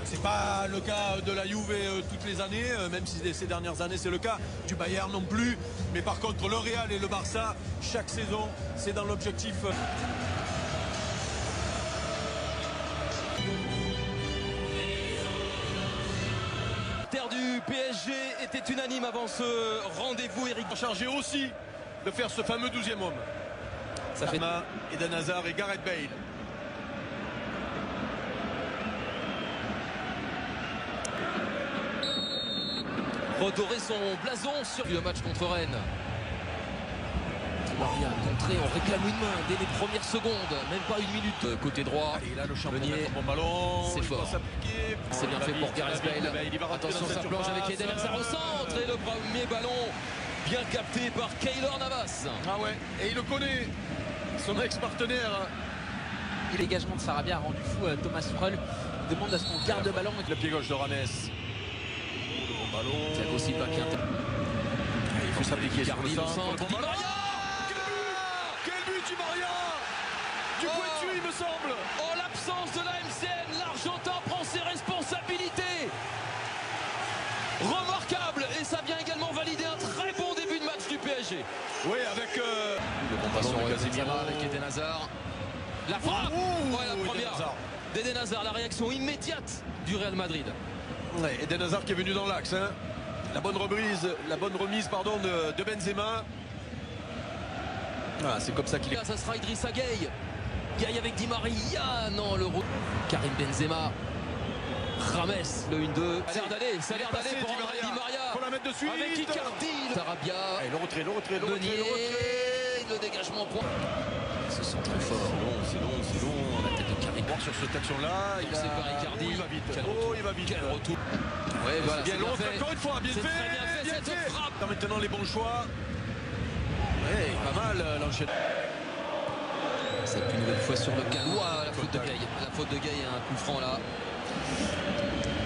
C'est pas le cas de la Juve toutes les années, même si ces dernières années c'est le cas, du Bayern non plus. Mais par contre le Real et le Barça, chaque saison, c'est dans l'objectif. Du PSG était unanime avant ce rendez-vous. Eric Chargé aussi de faire ce fameux 12e homme. Ça fait Eden Hazard et Gareth Bale. redorer son blason sur le match contre Rennes. Maria contré, on réclame une main dès les premières secondes, même pas une minute. Côté droit, et là le champion bon ballon, c'est fort. C'est bien fait pour Gareth Bale. Attention, ça plonge avec Eden Hazard au centre et le premier ballon bien capté par Keylor Navas. Ah ouais, et il le connaît, son ex-partenaire. Le dégagement de Sarabia a rendu fou Thomas Tuchel. Il demande à ce qu'on garde le ballon. Le pied gauche de Rames. Le bon ballon. Thiago Silva qui il faut s'appliquer sur le centre. Di Maria. Quel but Di Maria du pointu, il me semble. En l'absence de la MCN, l'Argentin prend ses responsabilités. Remarquable, et ça vient également valider un très bon début de match du PSG. Oui, avec le bon ballon de Casemiro avec Eden Hazard. La frappe, la première d'Eden Hazard, la réaction immédiate du Real Madrid. Ouais, Eden Hazard qui est venu dans l'axe. Hein. La bonne remise de Benzema. Ah, c'est comme ça qu'il est. Ça sera Idrissa Gueye. Gueye avec Di Maria. Non, le Karim Benzema. Rames, le 1-2. Ça a l'air d'aller pour Di Maria. Faut la mettre de suite. Avec Icardi. Sarabia. Et le retrait. Le dégagement point. Ils se sont très forts. C'est long. La tête de Karim sur cette action-là. Il sait par Icardi. Il va vite. Il va vite. Quel retour. Ouais, voilà, bien fait. Encore une fois, bien fait. Très bien fait cette frappe. Maintenant les bons choix. Ouais, pas mal l'enchaînement. C'est une nouvelle fois sur le Gallois, la faute de Gueye. La faute de Gueye, un coup franc là.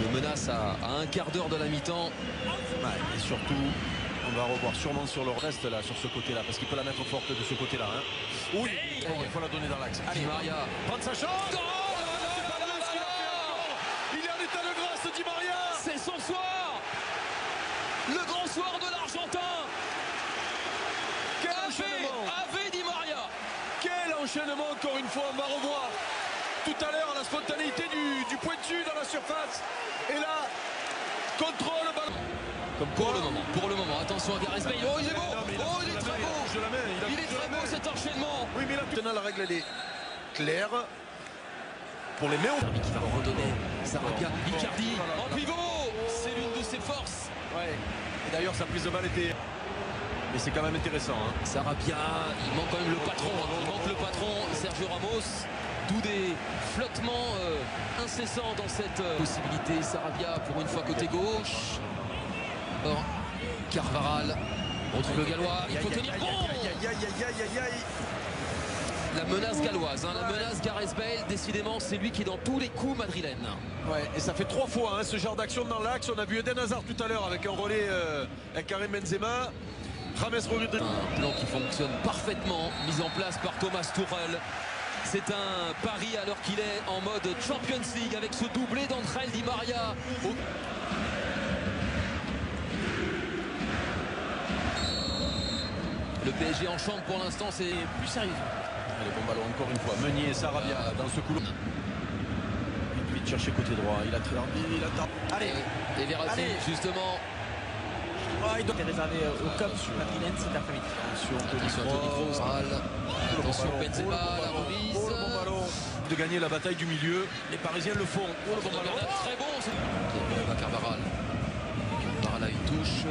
Le menace à un quart d'heure de la mi-temps. Ouais, et surtout, on va revoir sûrement sur le reste là, sur ce côté-là, parce qu'il peut la mettre forte de ce côté-là. Hein. Oui, il faut la donner dans l'axe. Di Maria. Prendre sa chance. Il est en état de grâce, Di Maria. C'est son soir. Le grand soir de l'Argentin. Quel enchaînement. Ave Di Maria. Quel enchaînement, encore une fois, on va revoir tout à l'heure la spontanéité du pointu dans la surface. Et là, contrôle le ballon. Comme pour le moment, attention à Gareth Bale. Oh, il est beau. Il est très beau. Il est très beau cet enchaînement. Oui, mais là, maintenant, la règle, elle est claire. Pour les méos. Qui va redonner. Sarabia, Icardi, en pivot. C'est l'une de ses forces. Ouais. Et d'ailleurs, sa prise de balle était... Mais c'est quand même intéressant. Hein. Sarabia, il manque quand même le patron. Il manque le patron, Sergio Ramos. D'où des flottements incessants dans cette possibilité. Sarabia pour une fois côté gauche. Or, Carvaral retrouve le Gallois. Il faut tenir bon. La menace galloise, hein, la menace Gareth Bale. Décidément, c'est lui qui est dans tous les coups madrilènes. Ouais, et ça fait 3 fois hein, ce genre d'action dans l'axe. On a vu Eden Hazard tout à l'heure avec un relais avec Karim Benzema. Rames Rodriguez. Un plan qui fonctionne parfaitement, mis en place par Thomas Tuchel. C'est un pari alors qu'il est en mode Champions League avec ce doublé d'Angel Di Maria. Le PSG en chambre pour l'instant, c'est plus sérieux. Allez, bon ballon encore une fois. Meunier et Sarabia dans ce couloir. Vite chercher côté droit. Il a très envie. Allez. Et Verratti, justement. Il doit être réservé au COP madrilène cet après-midi. Attention Attention Benzema, la remise. Oh, le bon ballon. De gagner la bataille du milieu. Les Parisiens le font. Oh, le bon ballon. Très bon. Carvaral. Carvaral a une touche.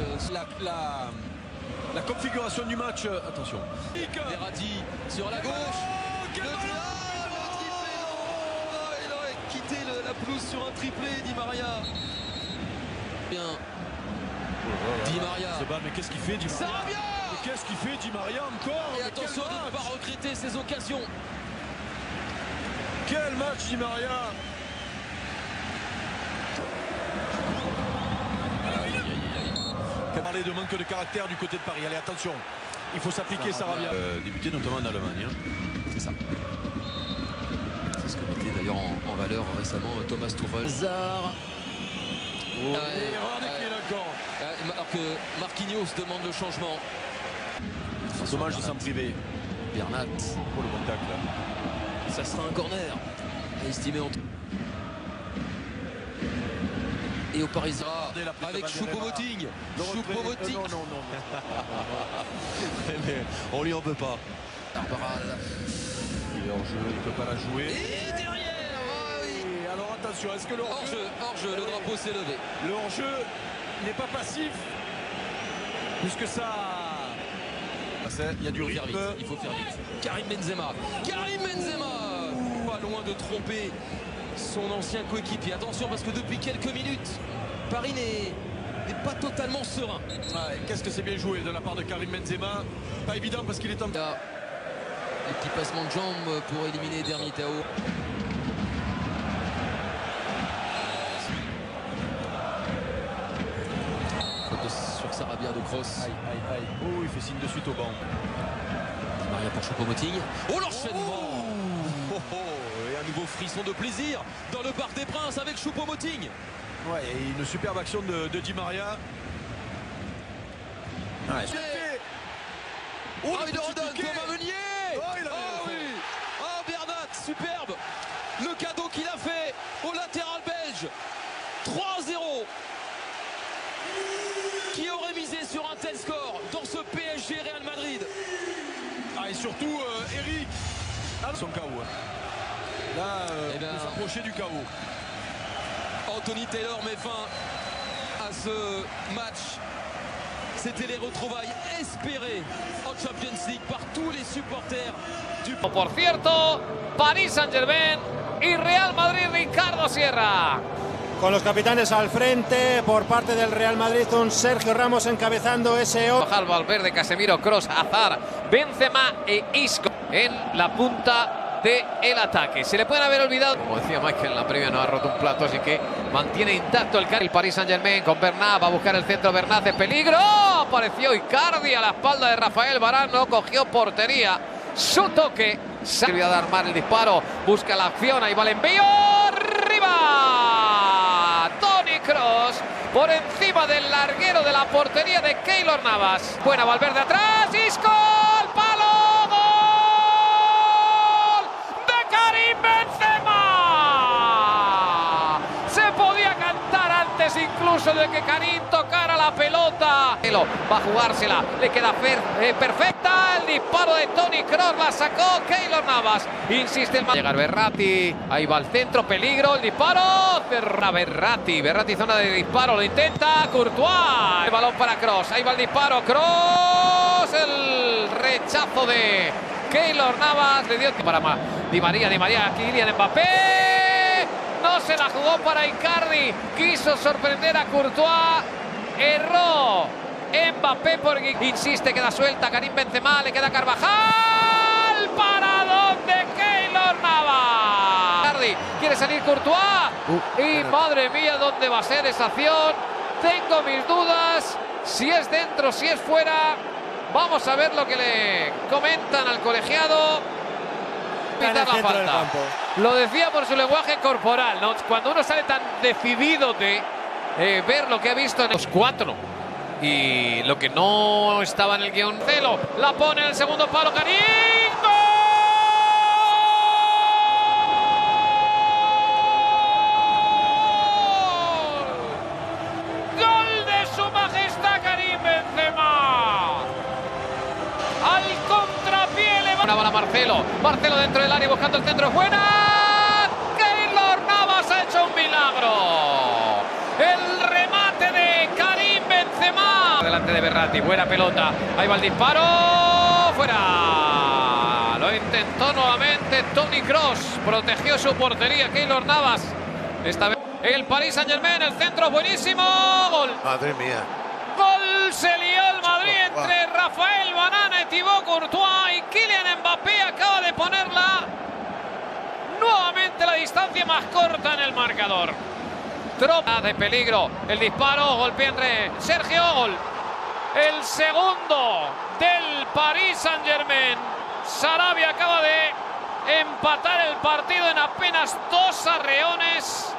La configuration du match. Attention. Verratti sur la gauche. Le triplé. Il aurait quitté la pelouse sur un triplé, Di Maria. Bien. Di Maria. Mais qu'est-ce qu'il fait Di Maria? Sarabia. Qu'est-ce qu'il fait Di Maria encore? Et attention de ne pas regretter ses occasions. Quel match Di Maria. Parler de manque de caractère du côté de Paris. Allez, attention. Il faut s'appliquer Sarabia. Débuté notamment en Allemagne. Hein. C'est ça. C'est ce que mettait d'ailleurs en en valeur récemment Thomas Tuchel. Hazard. Alors que Marquinhos demande le changement. C'est dommage de s'en priver. Bernat. Pour le contact là. Ça sera un corner. Estimé en... Et au Parisien avec Choupo-Moting. Choupo-Moting. Non. Mais on lui en veut pas. Arbaral. Il est hors jeu, il ne peut pas la jouer. Et derrière, oui. Et alors attention, est-ce que le hors-jeu, le drapeau s'est levé. Le hors-jeu n'est pas passif. Puisque ça... Il y a du rythme. Il faut faire vite. Karim Benzema. Pas loin de tromper son ancien coéquipier. Attention parce que depuis quelques minutes, Paris n'est pas totalement serein. Ouais, qu'est-ce que c'est bien joué de la part de Karim Benzema. Pas évident parce qu'il est en... Il y a des petits passements de jambes pour éliminer Dermitao. Faute sur Sarabia de cross. Aïe. Oh, il fait signe de suite au banc. Maria pour Choupo-Moting. Oh, l'enchaînement. Et un nouveau frisson de plaisir dans le Parc des Princes avec Choupo-Moting. Ouais, et une superbe action de Di Maria. Ouais. Oh, il redonne Thomas Meunier. Oui. Bernat, superbe. Le cadeau qu'il a fait au latéral belge. 3-0. Qui aurait misé sur un tel score dans ce PSG Real Madrid? Et surtout Eric. Son KO. Là, il s'approchait du KO. Anthony Taylor met fin à ce match. C'était les retrouvailles espérées en Champions League par tous les supporters du... Por cierto, Paris Saint-Germain y Real Madrid, Ricardo Sierra. Con los capitanes al frente, por parte del Real Madrid, un Sergio Ramos encabezando ese... Valverde, Casemiro, Kroos, Hazard, Benzema e Isco en la punta del ataque. Se le pueden haber olvidado, como decía Michael, la previa no ha roto un plato, así que mantiene intacto el Paris Saint-Germain con Bernat, va a buscar el centro, Bernat de peligro, apareció Icardi a la espalda de Rafael Varane, no cogió portería, su toque, sirvió a armar el disparo, busca la acción, ahí va el envío, arriba, Toni Kroos, por encima del larguero de la portería de Keylor Navas, buena Valverde atrás, Isco, al palo, Benzema. Se podía cantar antes incluso de que Karim tocara la pelota. Va a jugársela, le queda perfecta. El disparo de Toni Kroos, la sacó Keylor Navas. Insiste el... Llega Verratti, ahí va el centro, peligro, el disparo. Cerra Verratti, zona de disparo, lo intenta Courtois. El balón para Kroos, ahí va el disparo, Kroos. El rechazo de Keylor Navas, le dio para Di María, Kylian Mbappé, no se la jugó para Icardi, quiso sorprender a Courtois, erró Mbappé porque insiste, queda suelta Karim Benzema, le queda Carvajal, paradón de Keylor Navas. Icardi, quiere salir Courtois y madre mía, ¿dónde va a ser esa acción? Tengo mis dudas, si es dentro, si es fuera. Vamos a ver lo que le comentan al colegiado. La falta. Lo decía por su lenguaje corporal, ¿no? Cuando uno sale tan decidido de ver lo que ha visto en los 4 y lo que no estaba en el guión. Celo, la pone en el segundo palo, Karim. ¡Gol de su majestad Karim Benzema! Al contrapié le va a Marcelo dentro del área buscando el centro, buena. Keylor Navas ha hecho un milagro. El remate de Karim Benzema. Delante de Verratti, buena pelota. Ahí va el disparo, fuera. Lo intentó nuevamente Toni Kroos, protegió su portería Keylor Navas. Esta vez el Paris Saint-Germain, el centro buenísimo, gol. Madre mía. Gol, se lió el Madrid entre Rafael Varane, Thibaut Courtois y Kylian Mbappé. Acaba de ponerla nuevamente la distancia más corta en el marcador. Tropa de peligro, el disparo, golpea entre Sergio, gol. El segundo del Paris Saint-Germain. Sarabia acaba de empatar el partido en apenas 2 arreones.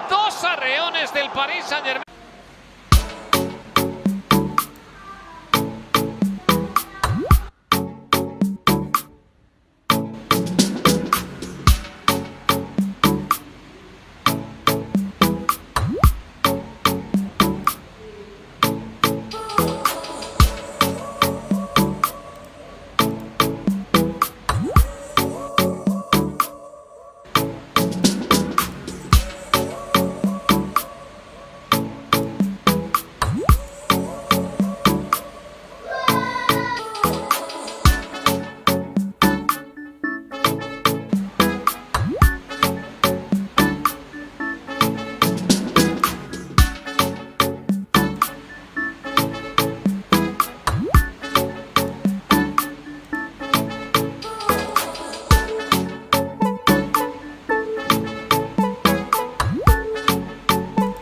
2 arreones del Paris Saint-Germain.